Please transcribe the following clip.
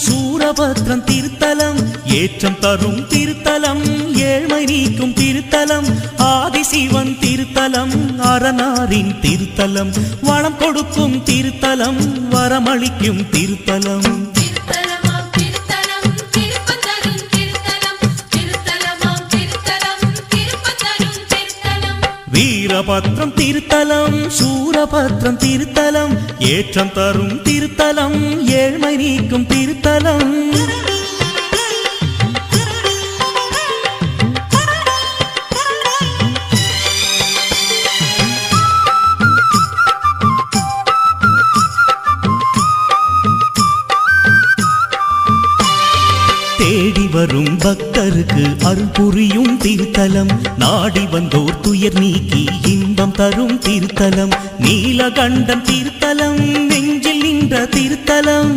சூரபத்ரம் திருத்தலம் ஏற்றம் தரும் திருத்தலம் ஏழ்மை நீக்கும் திருத்தலம் ஆதிசிவன் திருத்தலம் அரணாரின் திருத்தலம் வளம் கொடுக்கும் திருத்தலம் வரமளிக்கும் திருத்தலம் வீரபத்ரம் திருத்தலம் சூரபத்ரம் திருத்தலம் ஏற்றம் தரும் திருத்தலம் ஏழ்மை நீக்கும் திருத்தலம் தேடி வரும் பக்தருக்கு அருள் புரியும் திருத்தலம் நாடி வந்தோர் துயர் நீக்கி இன்பம் தரும் திருத்தலம் நீலகண்டம் திருத்தலம் நெஞ்சில் நின்ற திருத்தலம்